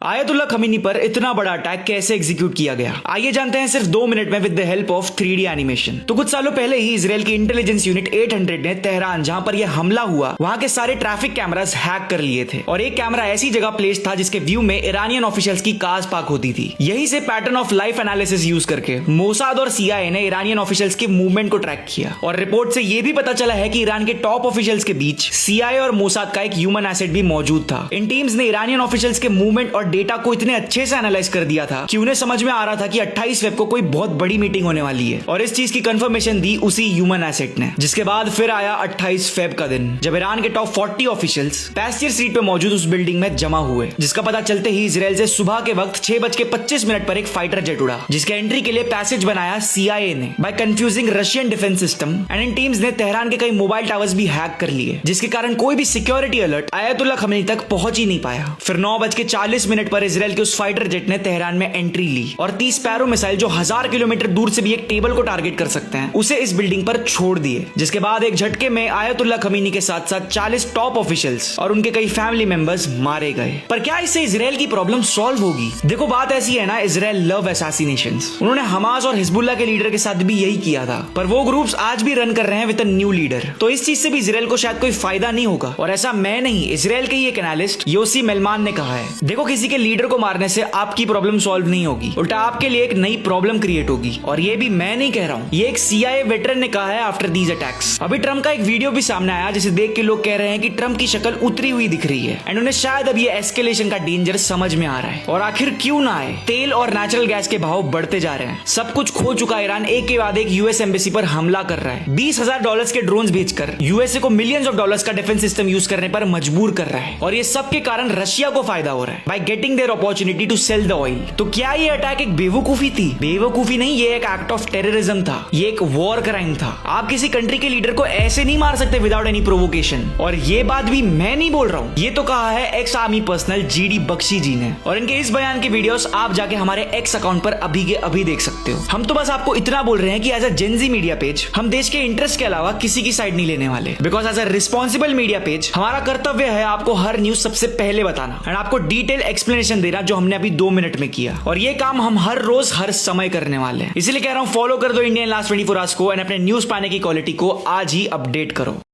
Ayatollah Khomeini पर इतना बड़ा अटैक कैसे एग्जीक्यूट किया गया, आइए जानते हैं सिर्फ 2 मिनट में with the help of 3D animation. तो कुछ सालों पहले ही इजराइल की इंटेलिजेंस यूनिट 800 ने तेहरान, जहां पर यह हमला हुआ, वहां के सारे ट्रैफिक कैमरास हैक कर लिए थे और एक कैमरा ऐसी जगह प्लेस था जिसके व्यू में ईरानियन ऑफिशियल्स की कार्स पार्क होती थी। यहीं से pattern of life analysis use करके मोसाद और CIA ने ईरानियन ऑफिशियल्स के मूवमेंट को ट्रैक किया और रिपोर्ट से यह भी पता चला है कि ईरान के टॉप ऑफिशियल्स के बीच CIA और मोसाद का एक ह्यूमन एसेट भी मौजूद था। इन टीम्स ने ईरानियन ऑफिशियल्स के मूवमेंट और डेटा को इतने अच्छे से एनालाइज कर दिया था कि उन्हें समझ में आ रहा था कि 28 फेब को कोई बहुत बड़ी मीटिंग होने वाली है और इस चीज की कंफर्मेशन दी उसी ह्यूमन एसेट ने। जिसके बाद फिर आया 28 फेब का दिन, जब ईरान के टॉप 40 ऑफिशियल्स पैसेंजर सीट पे मौजूद उस बिल्डिंग में जमा हुए, जिसका पता चलते ही इजराइल से सुबह के वक्त 6:25 पर एक फाइटर जेट उड़ा, जिसके एंट्री के लिए पैसेज बनाया CIA ने by confusing Russian defence system. And इन टीम्स ने तेहरान के कई मोबाइल टावर्स भी हैक कर लिए, जिसके कारण कोई भी सिक्योरिटी अलर्ट आयतुल्ला खमीनी तक पहुंच ही नहीं पाया। फिर 9:40 पर इजराइल के उस फाइटर जेट ने तेहरान में एंट्री ली और 30 पैरो मिसाइल, जो 1000 किलोमीटर दूर से भी एक टेबल को टारगेट कर सकते हैं, उसे इस बिल्डिंग पर छोड़ दिए। जिसके बाद एक झटके में आयतुल्ला खमीनी के साथ साथ 40 टॉप ऑफिशियल्स और उनके कई फैमिली मेंबर्स मारे गए। पर क्या इससे इजराइल की प्रॉब्लम सॉल्व होगी? देखो, बात ऐसी है ना, इजराइल लव असैसिनेशंस। उन्होंने हमास और हिजबुल्लाह के लीडर के साथ भी यही किया था, पर वो ग्रुप्स आज भी रन कर रहे हैं विद अ न्यू लीडर। तो इस चीज से भी इजराइल को शायद कोई फायदा नहीं होगा। और ऐसा मैं नहीं, इजराइल के ही एक एनालिस्ट योसी मेलमान ने कहा है। देखो, किसी के लीडर को मारने से आपकी प्रॉब्लम सॉल्व नहीं होगी, उल्टा आपके लिए एक नई प्रॉब्लम क्रिएट होगी। और ये भी मैं नहीं कह रहा हूँ, ये एक CIA वेटरन ने कहा है आफ्टर दीज अटैक्स। अभी ट्रम्प का एक वीडियो भी सामने आया जिसे देख के लोग कह रहे हैं कि ट्रम्प की शक्ल उतरी हुई दिख रही है एंड उन्हें शायद अब ये एस्केलेशन का डेंजर समझ में आ रहा है। और आखिर क्यों ना आए, तेल और नेचुरल गैस के भाव बढ़ते जा रहे हैं, सब कुछ खो चुका ईरान एक के बाद एक US एम्बेसी पर हमला कर रहा है, $20,000 के ड्रोन्स भेजकर USA को मिलियंस ऑफ डॉलर्स का डिफेंस सिस्टम यूज करने पर मजबूर कर रहा है। और ये सब के कारण रशिया को फायदा हो रहा है by getting their opportunity to sell the oil. तो क्या ये अटैक एक बेवकूफी थी? बेवकूफी नहीं, ये एक एक्ट ऑफ टेररिज्म था, ये एक वॉर क्राइम था। आप किसी कंट्री के लीडर को ऐसे नहीं मार सकते विदाउट एनी प्रोवोकेशन। और ये बात भी मैं नहीं बोल रहा हूँ, ये तो कहा है ex army personnel GD Bakshi ji ने। और इनके इस बयान के वीडियोस आप जाके हमारे एक्स अकाउंट पर अभी के अभी देख सकते हो। हम तो बस आपको इतना बोल रहे हैं कि as a Gen Z media page हम देश के इंटरेस्ट के अलावा किसी की साइड नहीं लेने वाले, because as a responsible media page हमारा कर्तव्य है आपको हर न्यूज सबसे पहले बताना एंड आपको डिटेल एक्सप्लेनेशन देना, जो हमने अभी 2 मिनट में किया। और ये काम हम हर रोज हर समय करने वाले हैं, इसलिए कह रहा हूं फॉलो कर दो इंडियन लास्ट 24 आवर्स को एंड अपने न्यूज पाने की क्वालिटी को आज ही अपडेट करो।